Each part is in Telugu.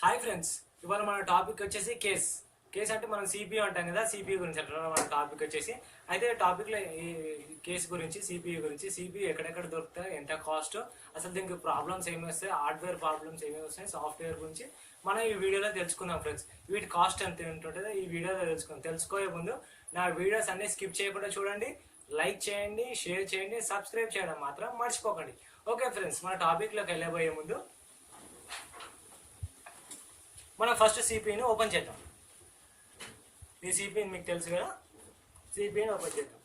హాయ్ ఫ్రెండ్స్, ఇవాళ మన టాపిక్ వచ్చేసి కేస్ అంటే మనం సిపియూ అంటాం కదా. సిపియూ గురించి అంటున్నాం. మన టాపిక్ వచ్చేసి అయితే టాపిక్లో ఈ కేసు గురించి సిపియూ గురించి, సిపియూ ఎక్కడెక్కడ దొరుకుతాయి, ఎంత కాస్ట్, అసలు దీనికి ప్రాబ్లమ్స్ ఏమి వస్తాయి, హార్డ్వేర్ ప్రాబ్లమ్స్ ఏమి వస్తాయి, సాఫ్ట్వేర్ గురించి మనం ఈ వీడియోలో తెలుసుకుందాం ఫ్రెండ్స్. వీటి కాస్ట్ ఎంత ఉంటుందో ఈ వీడియోలో తెలుసుకోయే ముందు నా వీడియోస్ అన్ని స్కిప్ చేయకుండా చూడండి, లైక్ చేయండి, షేర్ చేయండి, సబ్స్క్రైబ్ చేయడం మాత్రం మర్చిపోకండి. ఓకే ఫ్రెండ్స్, మన టాపిక్లోకి వెళ్ళబోయే ముందు మనం ఫస్ట్ సిపిని ఓపెన్ చేద్దాం. ఈ సిపిని మీకు తెలుసు కదా, సిపిని ఓపెన్ చేద్దాం.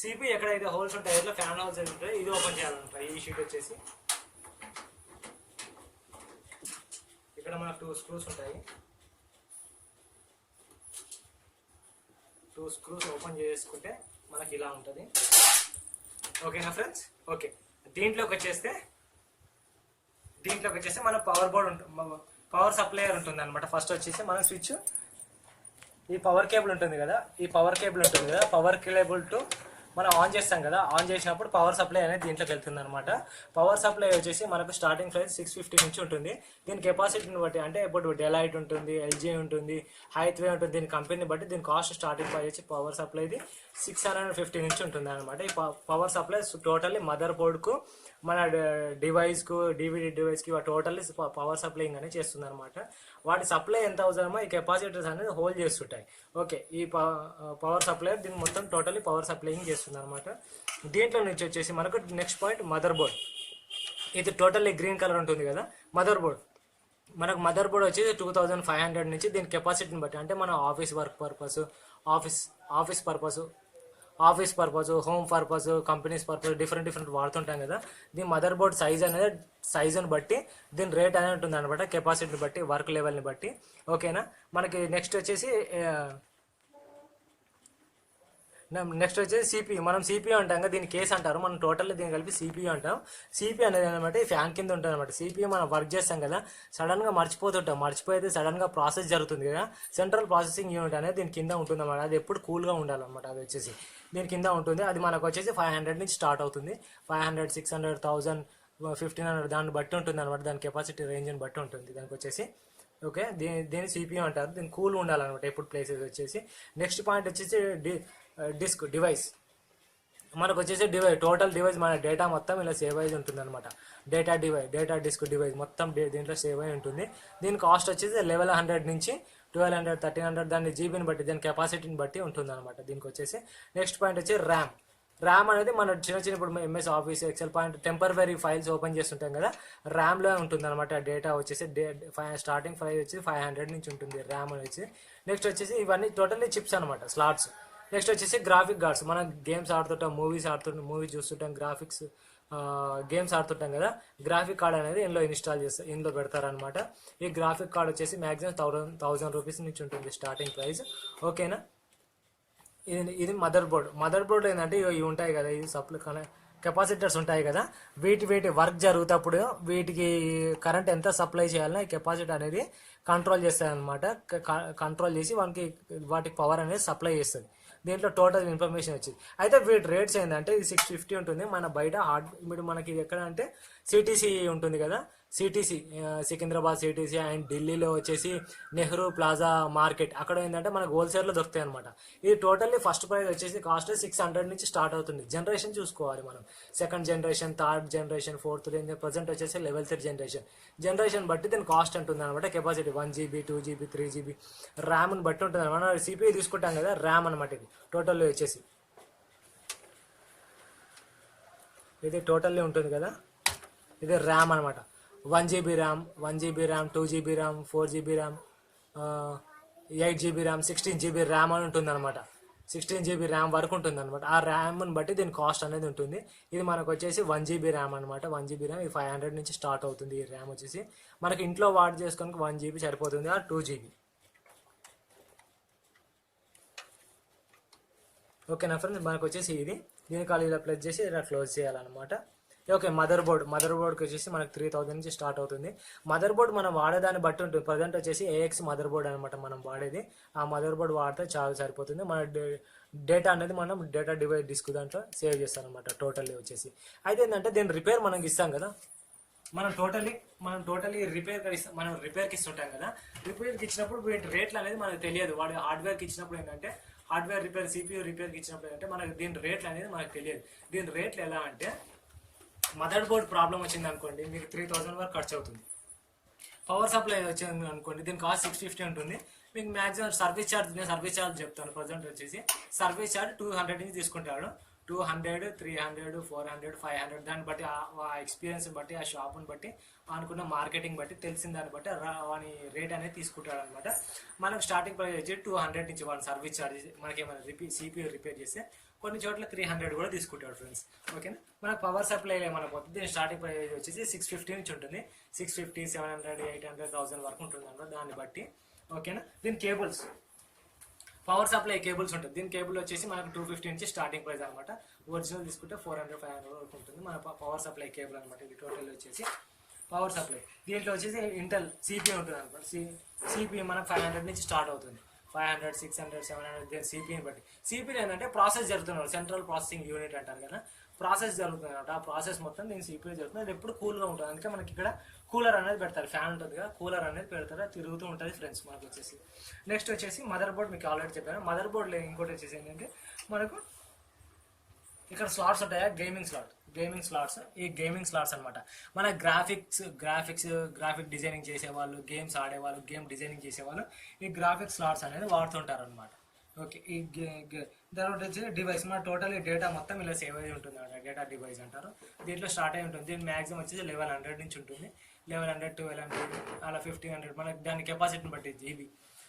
సిపి ఎక్కడైతే హోల్స్ ఉంటాయో, ఇట్లా ఫ్యాన్ హోల్స్ అయితే ఉంటాయి, ఇది ఓపెన్ చేయాలన్నమాట. ఈ షీట్ వచ్చేసి ఇక్కడ మనకు 2 స్క్రూస్ ఉంటాయి. 2 స్క్రూస్ ఓపెన్ చేసుకుంటే మనకి ఇలా ఉంటుంది. ఓకేనా ఫ్రెండ్స్? ఓకే, దీంట్లోకి వచ్చేస్తే మన పవర్ బోర్డ్ ఉంటుంది, పవర్ సప్లయర్ ఉంటుంది అనమాట. ఫస్ట్ వచ్చేసి మన స్విచ్, ఈ పవర్ కేబుల్ ఉంటుంది కదా, పవర్ కేబుల్ టు మనం ఆన్ చేస్తాం కదా. ఆన్ చేసినప్పుడు పవర్ సప్లై అనేది దీంట్లోకి వెళ్తుంది అనమాట. పవర్ సప్లై వచ్చేసి మనకు స్టార్టింగ్ ప్రైస్ 650 నుంచి ఉంటుంది. దీని కెపాసిటీని బట్టి, అంటే ఇప్పుడు డెలైట్ ఉంటుంది, ఎల్జీ ఉంటుంది, హైత్వే ఉంటుంది, దీని కంపెనీని బట్టి దీని కాస్ట్ స్టార్టింగ్ ప్రైస్ వచ్చి పవర్ సప్లైది 650 నుంచి ఉంటుంది అనమాట. ఈ పవర్ సప్లై టోటల్లీ మదర్ బోర్డ్కు, మన డివైస్కు, డివిడి డివైస్కి టోటల్లీ పవర్ సప్లైయింగ్ అనేది చేస్తుంది అనమాట. వాటి సప్లై ఎంత అవసరమో ఈ కెపాసిటర్స్ అనేది హోల్డ్ చేస్తుంటాయి. ఓకే, ఈ పవర్ సప్లై దీన్ని మొత్తం టోటల్లీ పవర్ సప్లైయింగ్ చేస్తుంది అనమాట. దీంట్లో నుంచి వచ్చేసి మనకు నెక్స్ట్ పాయింట్ మదర్ బోర్డ్. ఇది టోటల్లీ గ్రీన్ కలర్ ఉంటుంది కదా మదర్ బోర్డ్. మనకు మదర్ బోర్డ్ వచ్చేసి 2500 నుంచి దీని కెపాసిటీని బట్టి, అంటే మన office work purpose, office purpose, home purpose, companies purpose different వాడుతుంటాం కదా. దీని మదర్ బోర్డ్ సైజుని బట్టి దీని రేట్ అనేది ఉంటుంది అనమాట, కెపాసిటీని బట్టి, వర్క్ లెవెల్ని బట్టి. ఓకేనా, మనకి నెక్స్ట్ వచ్చేసి సిపియూ. మనం సిపియూ అంటాం కదా, దీని కేస్ అంటారు, మనం టోటల్లీ దీన్ని కలిపి సిపియూ అంటాం. సిపియూ అనేది అనమాట ఈ ఫ్యాన్ కింద ఉంటుంది అనమాట. సిపియూ మనం వర్క్ చేస్తాం కదా, సడన్గా మర్చిపోతే సడన్గా ప్రాసెస్ జరుగుతుంది కదా, సెంట్రల్ ప్రాసెసింగ్ యూనిట్ అనేది దీని కింద ఉంటుంది అనమాట. అది ఎప్పుడు కూల్గా ఉండాలన్నమాట. అది వచ్చేసి దీని కింద ఉంటుంది. అది మనకు వచ్చేసి 500 నుంచి స్టార్ట్ అవుతుంది. 500, 600, 1000, 1500 దాన్ని బట్టి ఉంటుంది అనమాట. దాని కెపాసిటీ రేంజ్ని బట్టి ఉంటుంది దానికి వచ్చేసి. ఓకే, దీని సిపియూ అంటారు. దీన్ని కూల్ ఉండాలన్నమాట ఎప్పుడు ప్లేసెస్ వచ్చేసి. నెక్స్ట్ పాయింట్ వచ్చేసి డివైస్. మనకు వచ్చేసి టోటల్ డివైస్, మన డేటా మొత్తం ఇలా సేవ్ అయి ఉంటుంది అనమాట. డేటా డిస్క్ డివైస్ మొత్తం దీంట్లో సేవ్ అయి ఉంటుంది. దీని కాస్ట్ వచ్చేసి 1100 నుంచి 1200, 1300 దాని జీబీని బట్టి, దాని కెపాసిటీని బట్టి ఉంటుంది అనమాట దీనికి వచ్చేసి. నెక్స్ట్ పాయింట్ వచ్చి ర్యామ్ అనేది మన చిన్న ఇప్పుడు MS Office, Excel point temporary files open చేస్తుంటాం కదా, ర్యామ్లో ఉంటుంది అనమాట. డేటా వచ్చేసి స్టార్టింగ్ ప్రైస్ వచ్చి 500 నుంచి ఉంటుంది ర్యామ్ వచ్చి. నెక్స్ట్ వచ్చేసి ఇవన్నీ టోటల్లీ చిప్స్ అనమాట, స్లాట్స్. నెక్స్ట్ వచ్చేసి గ్రాఫిక్ కార్డ్స్. మనం గేమ్స్ ఆడుతుంటాం, మూవీ చూస్తుంటాం, గేమ్స్ ఆడుతుంటాం కదా, గ్రాఫిక్ కార్డ్ అనేది ఇందులో పెడతారనమాట. ఈ గ్రాఫిక్ కార్డ్ వచ్చేసి మ్యాక్సిమం 1000 రూపీస్ నుంచి ఉంటుంది స్టార్టింగ్ ప్రైస్. ఓకేనా, ఇది మదర్ బోర్డ్ ఏంటంటే ఇవి ఉంటాయి కదా, ఇది కెపాసిటర్స్ ఉంటాయి కదా, వీటి వర్క్ జరుగుతప్పుడు వీటికి కరెంట్ ఎంత సప్లై చేయాలన్నా ఈ కెపాసిటర్ అనేది కంట్రోల్ చేస్తుంది అనమాట. కంట్రోల్ చేసి వాటికి పవర్ అనేది సప్లై చేస్తుంది. దీంట్లో టోటల్ ఇన్ఫర్మేషన్ వచ్చింది. అయితే వీటి రేట్స్ ఏంటంటే ఇది 650 ఉంటుంది. మన బయట ఇప్పుడు మనకి ఇది ఎక్కడ అంటే సిటీసీ ఉంటుంది కదా, సికింద్రాబాద్ సిటీసీ, అండ్ ఢిల్లీలో వచ్చేసి నెహ్రూ ప్లాజా మార్కెట్, అక్కడ ఏంటంటే మనకు హోల్సేల్లో దొరుకుతాయి అనమాట. ఇది టోటల్లీ ఫస్ట్ ప్రైస్ వచ్చేసి కాస్ట్ 600 నుంచి స్టార్ట్ అవుతుంది. జనరేషన్ చూసుకోవాలి మనం, 2nd generation, 3rd generation, 4th present వచ్చేసి level 3 జనరేషన్ బట్టి దీని కాస్ట్ ఉంటుంది అనమాట. కెపాసిటీ 1 GB, 2 GB, 3 GB ర్యామ్ని బట్టి ఉంటుంది అనమాట. సిపిఐ తీసుకుంటాం కదా, ర్యామ్ అనమాట. ఇది టోటల్లీ వచ్చేసి ఇది టోటల్లీ ఉంటుంది కదా, ఇది ర్యామ్ అనమాట. 1 GB RAM, 2 GB RAM, 4 GB RAM, 8 GB RAM, 16 GB RAM అని ఉంటుంది అనమాట. 16 GB ర్యామ్ వరకు ఉంటుంది అనమాట. ఆ ర్యామ్ని బట్టి దీని కాస్ట్ అనేది ఉంటుంది. ఇది మనకు వచ్చేసి 1 GB ర్యామ్ అనమాట. 1 GB ర్యామ్ ఇది 500 నుంచి స్టార్ట్ అవుతుంది. ఈ ర్యామ్ వచ్చేసి మనకి ఇంట్లో వాడి చేసుకోవడానికి 1 GB సరిపోతుంది, ఆ 2 GB. ఓకేనా ఫ్రెండ్స్, మనకు వచ్చేసి దీని కాల్ ఇలా ప్లస్ చేసి ఇలా క్లోజ్ చేయాలన్నమాట. ఓకే, మదర్ బోర్డ్కి వచ్చేసి మనకు 3000 నుంచి స్టార్ట్ అవుతుంది. మదర్ బోర్డ్ మనం వాడేదాన్ని బట్టి ఉంటుంది. ప్రజెంట్ వచ్చేసి AX మదర్ బోర్డ్ అనమాట మనం వాడేది. ఆ మదర్ బోర్డ్ వాడితే చాలా సరిపోతుంది. మన డేటా అనేది మనం డేటా డివైస్ డిస్క్ దాంట్లో సేవ్ చేస్తాం అనమాట టోటల్లీ వచ్చేసి. అయితే ఏంటంటే దీని రిపేర్ మనకి ఇస్తాం కదా, మనం టోటలీ రిపేర్కి ఇస్తుంటాం కదా. రిపేర్కి ఇచ్చినప్పుడు వీటి రేట్లు అనేది మనకు తెలియదు. వాడు హార్డ్వేర్కి ఇచ్చినప్పుడు ఏంటంటే హార్డ్వేర్ రిపేర్ CPU రిపేర్కి ఇచ్చినప్పుడు ఏంటంటే మనకు దీని రేట్లు అనేది మనకు తెలియదు. దీని రేట్లు ఎలా అంటే మదర్ బోర్డ్ ప్రాబ్లం వచ్చింది అనుకోండి, మీకు 3000 వరకు ఖర్చు అవుతుంది. పవర్ సప్లై వచ్చింది అనుకోండి, దీని కాస్ట్ 650 ఉంటుంది. మీకు మ్యాక్సిమం సర్వీస్ ఛార్జ్ చెప్తాను. ప్రజెంట్ వచ్చేసి సర్వీస్ ఛార్జ్ 200 నుంచి తీసుకుంటాడు. 200, 300, 400, 500 దాన్ని బట్టి ఆ ఎక్స్పీరియన్స్ బట్టి, ఆ షాప్ని బట్టి, అనుకున్న మార్కెటింగ్ బట్టి, తెలిసిన దాన్ని బట్టి వాని రేట్ అనేది తీసుకుంటాడు అనమాట. మనకు స్టార్టింగ్ ప్రైస్ వచ్చి 200 నుంచి వాడు సర్వీస్ ఛార్జ్ మనకి ఏమైనా CPU రిపేర్ చేస్తే కొన్ని చోట్ల 300 కూడా తీసుకుంటాడు ఫ్రెండ్స్. ఓకేనా. మనకు పవర్ సప్లై ఏమైనా పోతుంది, దీని స్టార్టింగ్ ప్రైస్ వచ్చేసి 650 నుంచి ఉంటుంది. 650, 700, 800, 1000 వరకు ఉంటుంది అనమాట. దాన్ని బట్టి ఓకేనా. దీని కేబుల్స్, పవర్ సప్లై కేబుల్స్ ఉంటుంది. దీని కేబుల్ వచ్చేసి మనకు 250 నుంచి స్టార్టింగ్ ప్రైస్ అనమాట. ఒరిజినల్ తీసుకుంటే 400, 500 వరకు ఉంటుంది మన పవర్ సప్లై కేబుల్ అనమాట. ఇది టోటల్ వచ్చేసి పవర్ సప్లై. దీంట్లో వచ్చేసి ఇంటెల్ CPU ఉంటుంది అనమాట. CPU మనకు 500 నుంచి స్టార్ట్ అవుతుంది. 500, 600, 700 దీని CPని బట్టి. CPU ఏంటంటే ప్రాసెస్ జరుగుతున్నారు, సెంట్రల్ ప్రాసెసింగ్ యూనిట్ అంటారు కదా, ప్రాసెస్ జరుగుతుంది అనమాట. ఆ ప్రాసెస్ మొత్తం దీని CPU జరుగుతుంది. అది ఎప్పుడు కూల్గా ఉంటుంది. అందుకే మనకి ఇక్కడ కూలర్ అనేది పెడతారు, ఫ్యాన్ ఉంటుంది కదా, కూలర్ అనేది పెడతారు, తిరుగుతూ ఉంటుంది ఫ్రెండ్స్ మనకు వచ్చేసి. నెక్స్ట్ వచ్చేసి మదర్ బోర్డ్, మీకు ఆల్రెడీ చెప్పాను. మదర్ బోర్డ్లో ఇంకోటి వచ్చేసి ఏంటంటే మనకు ఇక్కడ స్లాట్స్ ఉంటాయా, గేమింగ్ స్లాట్స్. ఈ గేమింగ్ స్లాట్స్ అనమాట మన గ్రాఫిక్ డిజైనింగ్ చేసేవాళ్ళు, గేమ్స్ ఆడేవాళ్ళు, గేమ్ డిజైనింగ్ చేసేవాళ్ళు ఈ గ్రాఫిక్ స్లాట్స్ అనేది వాడుతుంటారు అనమాట. ఓకే. ఈ తర్వాత వచ్చి డివైస్, మన టోటల్ డేటా మొత్తం ఇలా సేవ్ అయి ఉంటుంది అనమాట. డేటా డివైస్ అంటారు. దీంట్లో స్టార్ట్ అయి ఉంటుంది. దీని మ్యాక్సిమం వచ్చేసి 1100 నుంచి ఉంటుంది. 1100, 1200 అలా 1500 మన దాని కెపాసిటీని బట్టి జీబీ,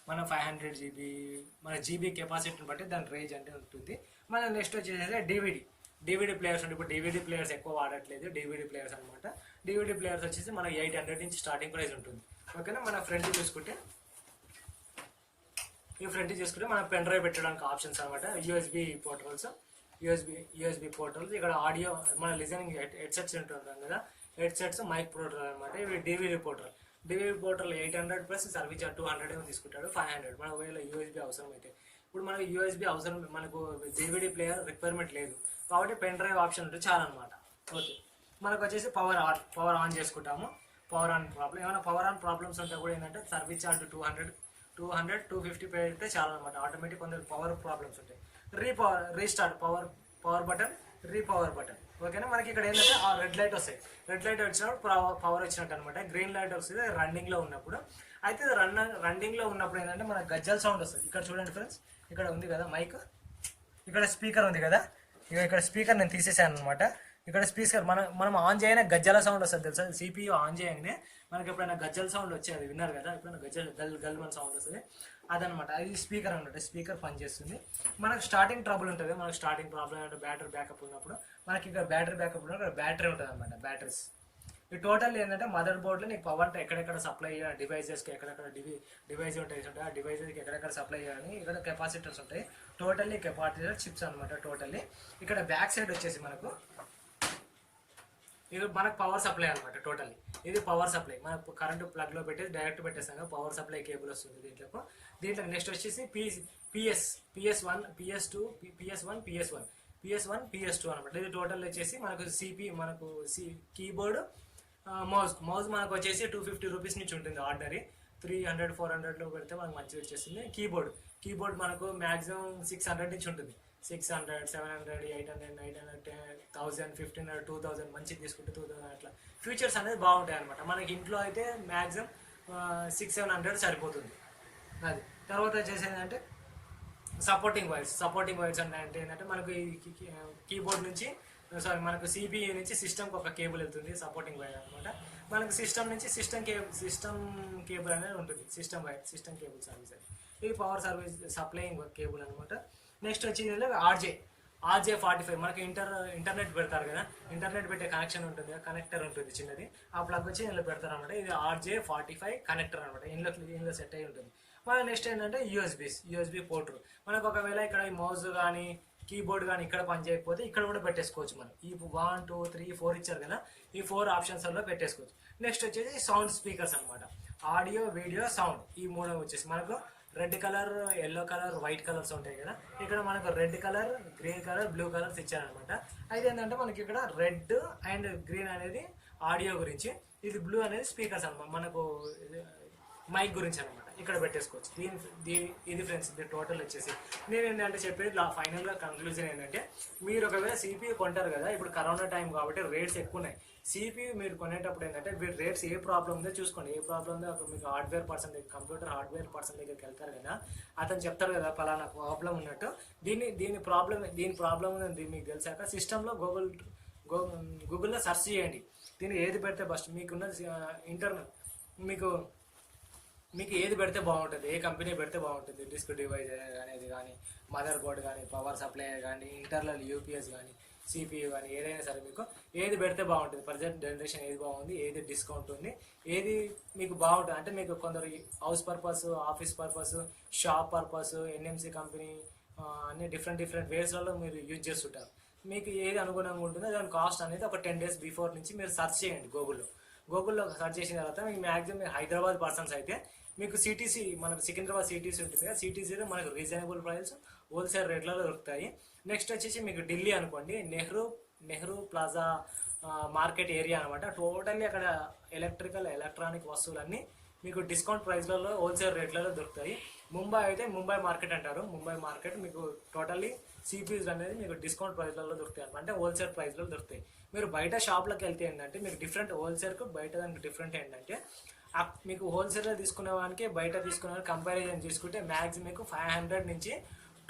మన 500 GB మన జీబీ కెపాసిటీని బట్టి దాని రేంజ్ అంటే ఉంటుంది. మన నెక్స్ట్ వచ్చేసి డివిడి ప్లేయర్స్ ఉంటాయి. ఇప్పుడు డివిడి ప్లేయర్స్ ఎక్కువ వాడట్లేదు, డివిడి ప్లేయర్స్ అనమాట. డివిడి ప్లేయర్స్ వచ్చేసి మనకి 800 నుంచి స్టార్టింగ్ ప్రైస్ ఉంటుంది. ఓకేనా. మన ఫ్రంట్ చూసుకుంటే మన పెన్ డ్రైవ్ పెట్టడానికి ఆప్షన్స్ అనమాట. యూఎస్బి పోర్టల్స్, ఇక్కడ ఆడియో మన లిజనింగ్ హెడ్సెట్స్ ఉంటుంటాం కదా, హెడ్సెట్స్, మైక్ పోర్టల్ అనమాట. ఇవి డివిడి పోర్టల్ 800 ప్లస్ సర్వీస్ 200 తీసుకుంటాడు. 500 మన ఒకవేళ యూఎస్బి అవసరం అయితే. ఇప్పుడు మనకు యూఎస్బి అవసరం, మనకు డివిడి ప్లేయర్ రిక్వైర్మెంట్ లేదు కాబట్టి పెన్ డ్రైవ్ ఆప్షన్ ఉంటే చాలా అనమాట. ఓకే. మనకు వచ్చేసి పవర్ ఆన్ చేసుకుంటాము. పవర్ ఆన్ ప్రాబ్లమ్స్ ఉంటే కూడా ఏంటంటే సర్వీస్ ఛార్జ్ 200, 250 పెడితే చాలా అనమాట. ఆటోమేటిక్ కొందరు పవర్ ప్రాబ్లమ్స్ ఉంటాయి. Restart power button, repower button. ఓకేనా. మనకి ఇక్కడ ఏంటంటే ఆ రెడ్ లైట్ వస్తాయి. రెడ్ లైట్ వచ్చినప్పుడు పవర్ వచ్చినట్టు అనమాట. గ్రీన్ లైట్ వస్తుంది రన్నింగ్లో ఉన్నప్పుడు. అయితే రన్నింగ్లో ఉన్నప్పుడు ఏంటంటే మన గజ్జల్ సౌండ్ వస్తుంది. ఇక్కడ చూడండి ఫ్రెండ్స్, ఇక్కడ ఉంది కదా మైక్, ఇక్కడ స్పీకర్ ఉంది కదా, ఇక్కడ స్పీకర్ నేను తీసేసాను అనమాట. ఇక్కడ స్పీకర్ మనం ఆన్ చేయగానే గజ్జల సౌండ్ వస్తుంది తెలుసా. CPU ఆన్ చేయగానే మనకి ఎప్పుడైనా గజ్జల సౌండ్ వచ్చేది విన్నారు కదా, ఎప్పుడైనా గల్ మన సౌండ్ వస్తుంది, అదనమాట. అది స్పీకర్ అనమాట. స్పీకర్ పనిచేస్తుంది. మనకు స్టార్టింగ్ ట్రబుల్ ఉంటుంది. మనకు స్టార్టింగ్ ప్రాబ్లం అంటే బ్యాటరీ బ్యాకప్ ఉన్నప్పుడు మనకి ఇక్కడ బ్యాటరీ ఉంటుంది అనమాట. బ్యాటరీస్ ఈ టోటల్ ఏంటంటే మదర్ బోర్డ్లో నీకు పవర్ ఎక్కడెక్కడ సప్లై చేయాలి, డివైజెస్కి ఎక్కడెక్కడ డివైజ్ ఉంటాయి, ఆ డివైజెస్కి ఎక్కడెక్కడ సప్లై చేయాలి. ఇక్కడ కెపాసిటర్స్ ఉంటాయి. టోటల్లీ కెపాసిటర్ చిప్స్ అనమాట. టోటల్లీ ఇక్కడ బ్యాక్ సైడ్ వచ్చేసి ఇది మనకు పవర్ సప్లై అనమాట. టోటల్లీ ఇది పవర్ సప్లై. మనకు కరెంటు ప్లగ్లో పెట్టేసి డైరెక్ట్ పెట్టేస్తాం కదా, పవర్ సప్లై కేబుల్ వస్తుంది దీంట్లో. నెక్స్ట్ వచ్చేసి PS1, PS2 అనమాట. ఇది టోటల్ వచ్చేసి మనకు కీబోర్డ్, మౌస్ మనకు వచ్చేసి 250 రూపీస్ నుంచి ఉంటుంది. ఆర్డినరీ 300, 400లో పెడితే మనకు మంచిగా వచ్చేస్తుంది. కీబోర్డ్ మనకు మ్యాక్సిమం 600 నుంచి ఉంటుంది. 600, 700, 800, 900, 1000, 1500, 2000 మంచిగా తీసుకుంటే 2000 అట్లా ఫీచర్స్ అనేది బాగుంటాయి అనమాట. మనకి ఇంట్లో అయితే మ్యాక్సిమం 600-700 సరిపోతుంది. అది తర్వాత వచ్చేసి ఏంటంటే సపోర్టింగ్ వైర్స్ అంటే ఏంటంటే మనకు కీబోర్డ్ నుంచి మనకు CPU నుంచి సిస్టమ్కి ఒక కేబుల్ వెళ్తుంది, సపోర్టింగ్ వైర్ అనమాట. మనకు సిస్టమ్ నుంచి సిస్టమ్ కేబుల్ అనేది ఉంటుంది. సిస్టమ్ కేబుల్ సర్వీస్ అది. ఇది పవర్ సర్వీస్ సప్లైయింగ్ కేబుల్ అనమాట. నెక్స్ట్ వచ్చి RJ45 మనకి ఇంటర్నెట్ పెడతారు కదా, ఇంటర్నెట్ పెట్టే కనెక్షన్ ఉంటుంది, కనెక్టర్ ఉంటుంది చిన్నది, ఆ ప్లగ్ వచ్చి ఇందులో పెడతారు అనమాట. ఇది RJ45 కనెక్టర్ అనమాట. ఇందులో సెట్ అయి ఉంటుంది. మన నెక్స్ట్ ఏంటంటే యూఎస్బి పోర్ట్. మనకు ఒకవేళ ఇక్కడ ఈ మౌస్ కానీ కీబోర్డ్ కానీ ఇక్కడ పని చేయకపోతే ఇక్కడ కూడా పెట్టేసుకోవచ్చు. మనం ఈ 1, 2, 3, 4 ఇచ్చారు కదా, ఈ 4 ఆప్షన్స్లో పెట్టేసుకోవచ్చు. నెక్స్ట్ వచ్చేసి సౌండ్ స్పీకర్స్ అనమాట. ఆడియో, వీడియో, సౌండ్ ఈ 3 వచ్చేసి మనకు red colour, yellow colour, white colours ఉంటాయి కదా. ఇక్కడ మనకు red colour, green colour, blue colours ఇచ్చారనమాట. అయితే ఏంటంటే మనకి ఇక్కడ రెడ్ అండ్ గ్రీన్ అనేది ఆడియో గురించి, ఇది బ్లూ అనేది స్పీకర్స్ అనమాట, మనకు మైక్ గురించి అనమాట, ఇక్కడ పెట్టేసుకోవచ్చు. ఇది ఫ్రెండ్స్ ఇది టోటల్ వచ్చేసి. నేను ఏంటంటే చెప్పేది ఫైనల్గా కంక్లూజన్ ఏంటంటే, మీరు ఒకవేళ సిపియూ కొంటారు కదా, ఇప్పుడు కరోనా టైం కాబట్టి రేట్స్ ఎక్కువ ఉన్నాయి. సిపియూ మీరు కొనేటప్పుడు ఏంటంటే మీరు రేట్స్ ఏ ప్రాబ్లం ఉందో చూసుకోండి. ఏ ప్రాబ్లం ఉందో అప్పుడు మీకు హార్డ్వేర్ పర్సన్ దగ్గర, కంప్యూటర్ హార్డ్వేర్ పర్సన్ దగ్గరికి వెళ్తారు కదా, అతను చెప్తారు కదా పలానా ప్రాబ్లం ఉన్నట్టు. దీని ప్రాబ్లం ఉంది మీకు తెలిసాక సిస్టంలో గూగుల్లో సెర్చ్ చేయండి. దీన్ని ఏది పెడితే బెస్ట్, మీకున్న ఇంటర్నల్ మీకు ఏది పెడితే బాగుంటుంది, ఏ కంపెనీ పెడితే బాగుంటుంది, డిస్క్ డివైజ్ అనేది కానీ, మదర్ బోర్డ్ కానీ, పవర్ సప్లై కానీ, ఇంటర్నల్ యూపీఎస్ కానీ, సిపియూ కానీ, ఏదైనా సరే మీకు ఏది పెడితే బాగుంటుంది, ప్రజెంట్ జనరేషన్ ఏది బాగుంది, ఏది డిస్కౌంట్ ఉంది, ఏది మీకు బాగుంటుంది అంటే, మీకు కొందరు house purpose, office purpose, shop purpose, NMC company అన్ని డిఫరెంట్ వేస్లలో మీరు యూజ్ చేస్తుంటారు. మీకు ఏది అనుగుణంగా ఉంటుందో దాని కాస్ట్ అనేది ఒక 10 days బిఫోర్ నుంచి మీరు సెర్చ్ చేయండి గూగుల్లో సెర్చ్ చేసిన తర్వాత మీకు మ్యాక్సిమం హైదరాబాద్ పర్సన్స్ అయితే మీకు సిటీసీ, మనకు సికింద్రాబాద్ సిటీసీ ఉంటుంది కదా, సిటీసీలో మనకు రీజనబుల్ ప్రైస్ హోల్సేల్ రేట్లలో దొరుకుతాయి. నెక్స్ట్ వచ్చేసి మీకు ఢిల్లీ అనుకోండి, నెహ్రూ ప్లాజా మార్కెట్ ఏరియా అనమాట. టోటల్లీ అక్కడ ఎలక్ట్రానిక్ వస్తువులన్నీ మీకు డిస్కౌంట్ ప్రైస్లలో హోల్సేల్ రేట్లలో దొరుకుతాయి. ముంబై అయితే ముంబై మార్కెట్ అంటారు. ముంబై మార్కెట్ మీకు టోటల్లీ సిపియూస్ అనేది మీకు డిస్కౌంట్ ప్రైస్లలో దొరుకుతాయి అనమాట, అంటే హోల్సేల్ ప్రైస్లో దొరుకుతాయి. మీరు బయట షాప్లోకి వెళ్తే ఏంటంటే మీకు డిఫరెంట్ హోల్సేల్కు బయట దానికి డిఫరెంట్ ఏంటంటే, మీకు హోల్సేల్లో తీసుకునే వానికి బయట తీసుకునే వానికి కంపారిజన్ తీసుకుంటే మ్యాక్సిమం మీకు 500 నుంచి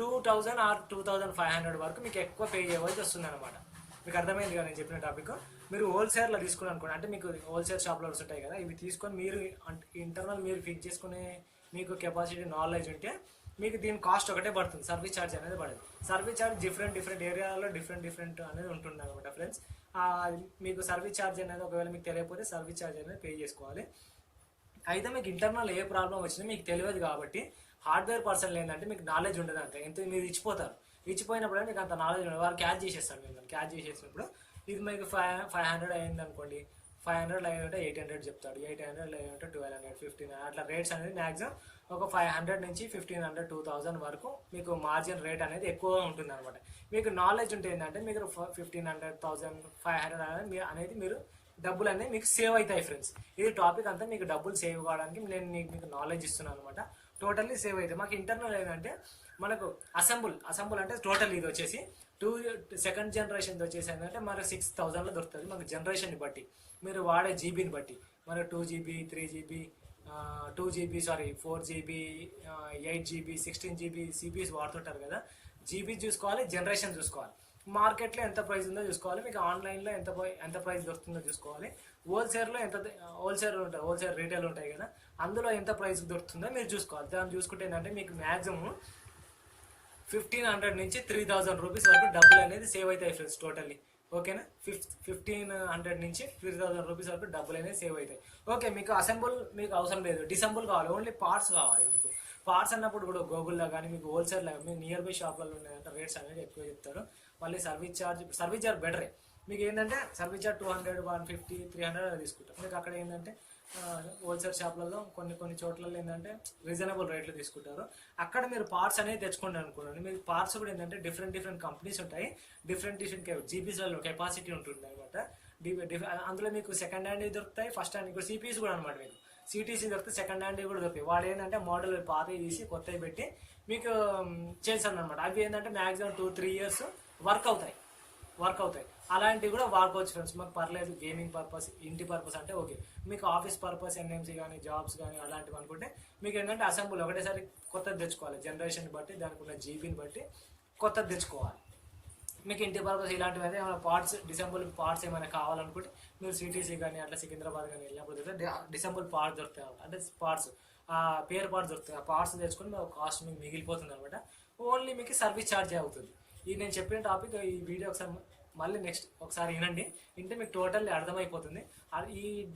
2000 ఆర్ 2500 వరకు మీకు ఎక్కువ పే చేయవలసి వస్తుంది అనమాట. మీకు అర్థమైంది కదా నేను చెప్పిన టాపిక్. మీరు హోల్సేల్లో తీసుకుని అనుకోండి, అంటే మీకు హోల్సేల్ షాప్లో ఉంటాయి కదా, ఇవి తీసుకొని మీరు ఇంటర్నల్ మీరు ఫిక్స్ చేసుకునే మీకు కెపాసిటీ నాలెడ్జ్ ఉంటే మీకు దీని కాస్ట్ ఒకటే పడుతుంది, సర్వీస్ ఛార్జ్ అనేది పడదు. సర్వీస్ ఛార్జ్ డిఫరెంట్ ఏరియాలో డిఫరెంట్ అనేది ఉంటుంది అనమాట ఫ్రెండ్స్. మీకు సర్వీస్ ఛార్జ్ అనేది ఒకవేళ మీకు తెలియకపోతే సర్వీస్ ఛార్జ్ అనేది పే చేసుకోవాలి. అయితే మీకు ఇంటర్నల్ ఏ ప్రాబ్లం వచ్చినా మీకు తెలియదు కాబట్టి హార్డ్వేర్ పర్సన్ ఏంటంటే మీకు నాలెడ్జ్ ఉండదు అంత, ఎంత మీరు ఇచ్చిపోయినప్పుడు మీకు అంత నాలెడ్జ్ ఉండదు. వారు క్యాచ్ చేసేస్తాడు, మిమ్మల్ని క్యాచ్ చేసేసినప్పుడు ఇది మీకు 500 అయింది అనుకోండి, 500 అయ్యింటే 800 చెప్తాడు, 800 అయ్యింటే 1200, 1500 అట్లా రేట్స్ అనేది మ్యాక్సిమం ఒక 500 నుంచి 1500, 2000 వరకు మీకు మార్జిన్ రేట్ అనేది ఎక్కువగా ఉంటుంది అనమాట. మీకు నాలెడ్జ్ ఉంటే ఏంటంటే మీకు 1500, 1500 అనేది మీరు డబ్బులు అనేది మీకు సేవ్ అవుతాయి ఫ్రెండ్స్. ఇది టాపిక్ అంతా మీకు డబ్బులు సేవ్ కావడానికి నేను మీకు నాలెడ్జ్ ఇస్తున్నాను అనమాట. టోటల్లీ సేవ్ అవుతాయి. మాకు ఇంటర్నల్ ఏంటంటే మనకు అసెంబుల్ అంటే టోటల్ ఇది వచ్చేసి సెకండ్ జనరేషన్ వచ్చేసి ఏంటంటే మనకు 6000లో దొరుకుతుంది. మాకు జనరేషన్ని బట్టి మీరు వాడే జీబీని బట్టి మనకు 2GB, 3GB, 2GB 4GB, 8GB, 16GB CPS వాడుతుంటారు కదా. జీబీ చూసుకోవాలి, జనరేషన్ చూసుకోవాలి, మార్కెట్లో ఎంత ప్రైస్ ఉందో చూసుకోవాలి, మీకు ఆన్లైన్లో ఎంత ప్రైస్ దొరుకుతుందో చూసుకోవాలి, హోల్సేల్లో హోల్సేల్ రీటైల్ ఉంటాయి కదా, అందులో ఎంత ప్రైస్ దొరుకుతుందో మీరు చూసుకోవాలి. దాన్ని చూసుకుంటే ఏంటంటే మీకు మ్యాక్సిమం 1500 నుంచి 3000 రూపీస్ వరకు డబ్బులు అనేది సేవ్ అవుతాయి ఫ్రెండ్స్ టోటల్లీ. ఓకేనా, 1500 నుంచి 3000 రూపీస్ వరకు డబ్బులు అనేది సేవ్ అవుతాయి. ఓకే, మీకు అసెంబుల్ మీకు అవసరం లేదు, డిసెంబుల్ కావాలి, ఓన్లీ పార్ట్స్ కావాలి. మీకు పార్ట్స్ అన్నప్పుడు కూడా గూగుల్లో కానీ మీకు హోల్సేల్ మీ నియర్ బై షాప్లలో ఉన్నాయంటే రేట్స్ అనేది ఎక్కువ చెప్తారు. మళ్ళీ సర్వీస్ ఛార్జ్ బెటరే. మీకు ఏంటంటే సర్వీస్ ఛార్జ్ 200, 150, 300 తీసుకుంటారు. మీకు అక్కడ ఏంటంటే హోల్సేల్ షాప్లలో కొన్ని చోట్లలో ఏంటంటే రీజనబుల్ రేట్లు తీసుకుంటారు. అక్కడ మీరు పార్ట్స్ అనేది తెచ్చుకోండి అనుకోండి. మీకు పార్ట్స్ కూడా ఏంటంటే డిఫరెంట్ కంపెనీస్ ఉంటాయి, డిఫరెంట్ జీబీస్లలో కెపాసిటీ ఉంటుంది అనమాట. అందులో మీకు సెకండ్ హ్యాండ్ దొరుకుతాయి, ఫస్ట్ హ్యాండ్ ఇప్పుడు సిపిఎస్ కూడా అనమాట. మీకు సిటీసీ దొరుకుతాయి, సెకండ్ హ్యాండ్ కూడా దొరుకుతాయి. వాడు ఏంటంటే మోడల్ పాతవి తీసి కొత్తవి పెట్టి మీకు చేశాను అనమాట. అవి ఏంటంటే మ్యాక్సిమం 2-3 years వర్క్ అవుతాయి. అలాంటివి కూడా వాడుకోవచ్చు ఫ్రెండ్స్. మాకు పర్లేదు, గేమింగ్ పర్పస్, ఇంటి పర్పస్ అంటే ఓకే. మీకు ఆఫీస్ పర్పస్, ఎన్ఎంసీ కానీ, జాబ్స్ కానీ అలాంటివి అనుకుంటే మీకు ఏంటంటే అసెంబుల్ ఒకటేసారి కొత్తది తెచ్చుకోవాలి. జనరేషన్ బట్టి, దానికి ఉన్న జీబీని బట్టి కొత్తది తెచ్చుకోవాలి. మీకు ఇంటి పర్పస్ ఇలాంటివి అయితే ఏమైనా డిసెంబుల్ పార్ట్స్ ఏమైనా కావాలనుకుంటే మీరు సిటీసీ కానీ అట్లా సికింద్రాబాద్ కానీ వెళ్ళినప్పుడు డిసెంబుల్ పార్ట్స్ దొరుకుతాయి అనమాట. అంటే పేర్ పార్ట్స్ దొరుకుతాయి. ఆ పార్ట్స్ తెచ్చుకొని మీకు కాస్ట్ మీకు మిగిలిపోతుంది అనమాట. ఓన్లీ మీకు సర్వీస్ ఛార్జ్ అవుతుంది. ఇది నేను చెప్పిన టాపిక్ ఈ వీడియో మళ్ళీ నెక్స్ట్ ఒకసారి వింటే మీకు టోటల్లీ అర్థమైపోతుంది.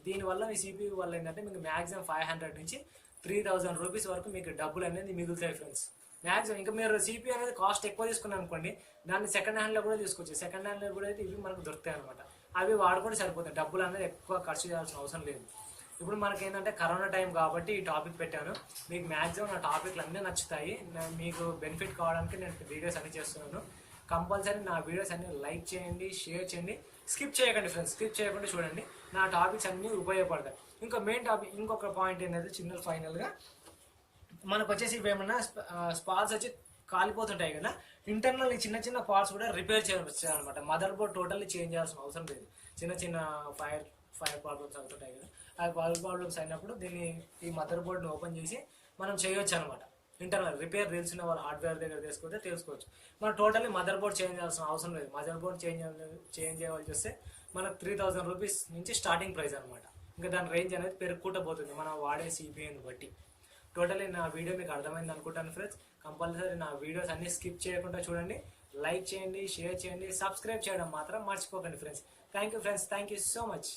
దీనివల్ల మీ సిపియూ వల్ల ఏంటంటే మీకు మ్యాక్సిమం 500 నుంచి 3000 రూపీస్ వరకు మీకు డబ్బులు అనేది మిగులుతాయి ఫ్రెండ్స్. మ్యాక్సిమం ఇంకా మీరు సిపియూ అనేది కాస్ట్ ఎక్కువ తీసుకున్నాను అనుకోండి, దాన్ని సెకండ్ హ్యాండ్లో కూడా తీసుకోవచ్చు. సెకండ్ హ్యాండ్లో కూడా అయితే ఇవి మనకు దొరుకుతాయి అనమాట. అవి వాడుకుంటే సరిపోతాయి, డబ్బులు అనేది ఎక్కువ ఖర్చు చేయాల్సిన అవసరం లేదు. ఇప్పుడు మనకి ఏంటంటే కరోనా టైం కాబట్టి ఈ టాపిక్ పెట్టాను. మీకు మ్యాక్సిమం నా టాపిక్లు అన్నీ నచ్చుతాయి, మీకు బెనిఫిట్ కావడానికి నేను వీడియోస్ అన్నీ చేస్తున్నాను. కంపల్సరీ నా వీడియోస్ అన్ని లైక్ చేయండి, షేర్ చేయండి, స్కిప్ చేయకండి ఫ్రెండ్స్, స్కిప్ చేయకుండా చూడండి. నా టాపిక్స్ అన్నీ ఉపయోగపడతాయి. ఇంకా మెయిన్ టాపిక్ ఇంకొక పాయింట్ ఏంటంటే చిన్న ఫైనల్గా మనకు వచ్చేసి ఇవి ఏమన్నా స్పార్క్స్ వచ్చి కాలిపోతుంటాయి కదా, ఇంటర్నల్ చిన్న చిన్న పార్ట్స్ కూడా రిపేర్ చేయవచ్చు అనమాట. మదర్ బోర్డ్ టోటల్లీ చేంజ్ చేయాల్సిన అవసరం లేదు. చిన్న చిన్న ఫైర్ ప్రాబ్లమ్స్ అవుతుంటాయి కదా, ఆ ఫైర్ ప్రాబ్లమ్స్ అయినప్పుడు దీన్ని ఈ మదర్ బోర్డ్ని ఓపెన్ చేసి మనం చేయొచ్చు అనమాట. ఇంటర్నల్ రిపేర్ తెలిసిన వాళ్ళు హార్డ్వేర్ దగ్గర తీసుకుంటే తెలుసుకోవచ్చు. మనం టోటల్లీ మదర్ బోర్డ్ చేంజ్ చేయాల్సిన అవసరం లేదు. మదర్ బోర్డ్ చేంజ్ చేయవలసి వస్తే మనకు 3000 రూపీస్ నుంచి స్టార్టింగ్ ప్రైస్ అనమాట. ఇంకా దాని రేంజ్ అనేది పెరుగుకుంటూ పోతుంది మనం వాడే సిపిఐని బట్టి. టోటల్లీ నా వీడియో మీకు అర్థమైంది అనుకుంటాను ఫ్రెండ్స్. కంపల్సరీ నా వీడియోస్ అన్ని స్కిప్ చేయకుండా చూడండి, లైక్ చేయండి, షేర్ చేయండి, సబ్స్క్రైబ్ చేయడం మాత్రం మర్చిపోకండి friends. Thank you friends, thank you so much.